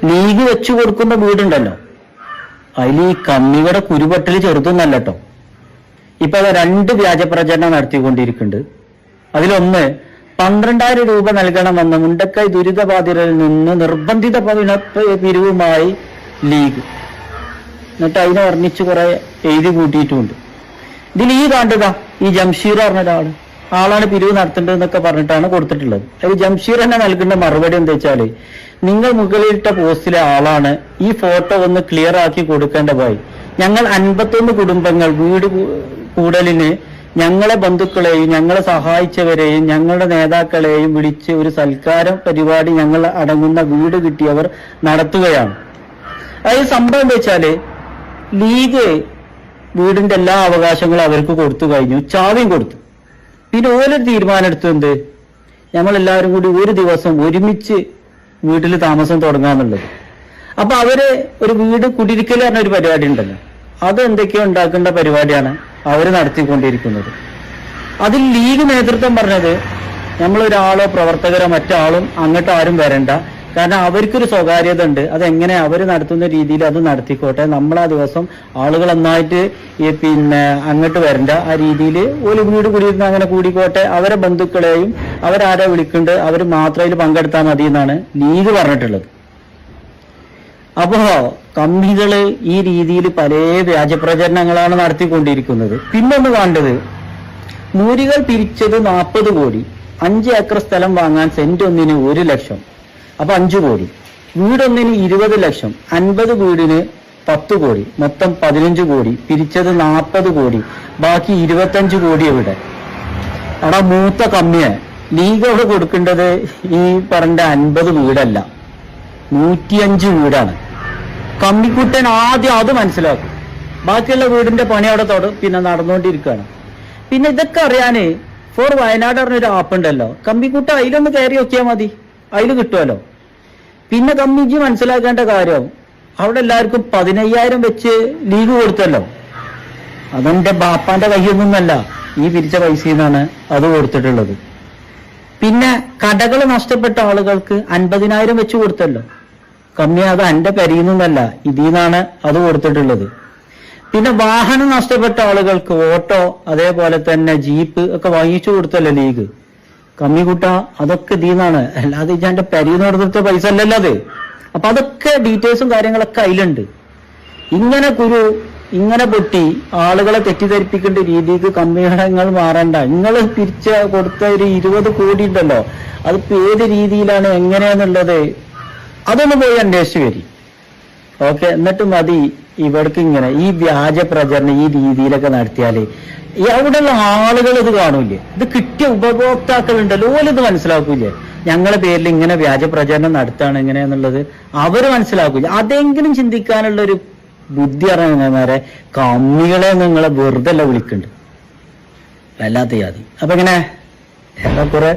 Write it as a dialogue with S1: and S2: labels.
S1: League വെച്ചു കൊടുക്കുന്ന വീടുണ്ടല്ലോ, അതിൽ ഈ കമ്മിയുടെ കുരുപട്ടൽ ചെറുതൊന്നല്ല കേട്ടോ. ഇപ്പൊ അത് 2 വ്യാജ പ്രചരണം നടത്തിക്കൊണ്ടിരിക്കുന്നുണ്ട്. അതിലൊന്ന് 12,000 രൂപ നൽകണമെന്ന് മുണ്ടക്കൈ ദുരിതബാധിതരിൽ നിന്ന് നിർബന്ധിത പിരിവുമായി ലീഗ്. എന്നിട്ട് അതിനെ വർണ്ണിച്ച് കുറെ എഴുതി കൂട്ടിയിട്ടുമുണ്ട്. ഇതിൽ ഈ കണ്ടതാ ഈ ജംഷീർ പറഞ്ഞ ആളാണ് പിരിവ് നടത്തേണ്ടതെന്നൊക്കെ പറഞ്ഞിട്ടാണ് കൊടുത്തിട്ടുള്ളത്. അതിൽ ജംഷീർ തന്നെ നൽകുന്ന മറുപടി എന്താ വെച്ചാല്, നിങ്ങൾ മുകളിലിട്ട പോസ്റ്റിലെ ആളാണ്, ഈ ഫോട്ടോ ഒന്ന് ക്ലിയർ ആക്കി കൊടുക്കേണ്ട പോയി. ഞങ്ങൾ 51 കുടുംബങ്ങൾ വീട് കൂടലിന് ഞങ്ങളെ ബന്ധുക്കളെയും ഞങ്ങളെ സഹായിച്ചവരെയും ഞങ്ങളുടെ നേതാക്കളെയും വിളിച്ച് ഒരു സൽക്കാരം പരിപാടി ഞങ്ങൾ അടങ്ങുന്ന വീട് കിട്ടിയവർ നടത്തുകയാണ്. അതായത് സംഭവം എന്താ വെച്ചാല്, ലീഗ് വീടിന്റെ എല്ലാ അവകാശങ്ങളും അവർക്ക് കൊടുത്തു കഴിഞ്ഞു, ചാവിയും കൊടുത്തു. പിന്നെ ഓരൊരു തീരുമാനം എടുത്തു, എന്ത്, നമ്മളെല്ലാവരും കൂടി ഒരു ദിവസം ഒരുമിച്ച് വീട്ടിൽ താമസം തുടങ്ങാന്നുള്ളത്. അപ്പൊ അവര് ഒരു വീട് കുടിയിരിക്കൽ പറഞ്ഞ ഒരു പരിപാടി ഉണ്ടല്ലോ, അത് എന്തൊക്കെയോ ഉണ്ടാക്കേണ്ട പരിപാടിയാണ് അവർ നടത്തിക്കൊണ്ടിരിക്കുന്നത്. അതിൽ ലീഗ് നേതൃത്വം പറഞ്ഞത്, നമ്മളൊരാളോ പ്രവർത്തകരോ മറ്റാളും അങ്ങോട്ട് ആരും വരണ്ട, കാരണം അവർക്കൊരു സ്വകാര്യത ഉണ്ട്, അതെങ്ങനെ അവർ നടത്തുന്ന രീതിയിൽ അത് നടത്തിക്കോട്ടെ, നമ്മൾ ആ ദിവസം ആളുകൾ നന്നായിട്ട് പിന്നെ അങ്ങോട്ട് വരണ്ട, ആ രീതിയിൽ ഒരു വീട് കൂടിയിരുന്ന് അങ്ങനെ കൂടിക്കോട്ടെ, അവരെ ബന്ധുക്കളെയും അവരാരെ വിളിക്കുന്നുണ്ട് അവർ മാത്രം അതിൽ പങ്കെടുത്താൽ മതി എന്നാണ് ലീഗ് പറഞ്ഞിട്ടുള്ളത്. അപ്പോ കമ്മികള് ഈ രീതിയിൽ പല വ്യാജപ്രചരണങ്ങളാണ് നടത്തിക്കൊണ്ടിരിക്കുന്നത്. പിന്നൊന്ന് കണ്ടത്, മൂരികൾ പിരിച്ചത് 40 കോടി, 5 ഏക്കർ സ്ഥലം വാങ്ങാൻ സെന്റ് ഒന്നിന് 1 ലക്ഷം, അപ്പൊ 5 കോടി, വീടൊന്നിന് 20 ലക്ഷം, 50 വീടിന് 10 കോടി, മൊത്തം 15 കോടി, പിരിച്ചത് 40 കോടി, ബാക്കി 25 കോടി എവിടെ? അവിടെ മൂത്ത കമ്മിയെ ലീഗ് അവിടെ കൊടുക്കേണ്ടത് ഈ പറഞ്ഞ 50 വീടല്ല, 105 വീടാണ്. കമ്മിക്കുട്ടൻ ആദ്യം അത് മനസ്സിലാക്കും, ബാക്കിയുള്ള വീടിന്റെ പണി അവിടെ പിന്നെ നടന്നുകൊണ്ടിരിക്കുകയാണ്. പിന്നെ ഇതൊക്കെ അറിയാന് ഫോർ വയനാട് പറഞ്ഞൊരു ആപ്പ് ഉണ്ടല്ലോ, കമ്മിക്കുട്ട അതിലൊന്ന് കയറി നോക്കിയാൽ മതി, അതിൽ കിട്ടുമല്ലോ. പിന്നെ കമ്മിജി മനസ്സിലാക്കേണ്ട കാര്യം, അവിടെ എല്ലാവർക്കും 15,000 വെച്ച് ലീഗ് കൊടുത്തല്ലോ, അതെന്റെ ബാപ്പാന്റെ കയ്യൊന്നുമല്ല, ഈ പിരിച്ച പൈസയിൽ നിന്നാണ് അത് കൊടുത്തിട്ടുള്ളത്. പിന്നെ കടകൾ നഷ്ടപ്പെട്ട ആളുകൾക്ക് 50,000 വെച്ച് കൊടുത്തല്ലോ, കമ്മി അത് എന്റെ പെരിയുന്നല്ല, ഇതിൽ നിന്നാണ് അത് കൊടുത്തിട്ടുള്ളത്. പിന്നെ വാഹനം നഷ്ടപ്പെട്ട ആളുകൾക്ക് ഓട്ടോ അതേപോലെ തന്നെ ജീപ്പ് ഒക്കെ വാങ്ങിച്ചു കൊടുത്തല്ലോ ലീഗ്, കമ്മിക്കുട്ട അതൊക്കെ ഇതിൽ നിന്നാണ്, അല്ലാതെ എന്റെ പെരിന്ന് കൊടുത്ത പൈസ അല്ലല്ലോ അത്. അപ്പൊ അതൊക്കെ ഡീറ്റെയിൽസും കാര്യങ്ങളൊക്കെ അതിലുണ്ട്. ഇങ്ങനെ പൊട്ടി ആളുകളെ തെറ്റിദ്ധരിപ്പിക്കേണ്ട രീതിക്ക് കമ്മികൾ മാറണ്ട. നിങ്ങൾ പിരിച്ച കൊടുത്ത ഒരു 20 കോടി ഉണ്ടല്ലോ, അതിപ്പോ ഏത് രീതിയിലാണ് എങ്ങനെയാന്നുള്ളത് അതൊന്ന് പോയി അന്വേഷിച്ച് വരി. ഓക്കെ, എന്നിട്ട് മതി ഇവർക്ക് ഇങ്ങനെ ഈ വ്യാജ പ്രചരണം ഈ രീതിയിലൊക്കെ നടത്തിയാല് അവിടെയുള്ള ആളുകൾ ഇത് കാണൂലേ, ഇത് കിട്ടിയ ഉപഭോക്താക്കളുണ്ടല്ലോ ഓലിത് മനസ്സിലാക്കൂലേ, ഞങ്ങളെ പേരിൽ ഇങ്ങനെ വ്യാജ പ്രചരണം നടത്താണ് എങ്ങനെയാന്നുള്ളത് അവര് മനസ്സിലാക്കൂല. അതെങ്കിലും ചിന്തിക്കാനുള്ള ഒരു ബുദ്ധി അറിയാൻ കമ്മികളെ നിങ്ങളെ വെറുതെ അല്ല വിളിക്കുന്നുണ്ട്, വല്ലാത്ത ജാതി. അപ്പൊ ഇങ്ങനെ കുറെ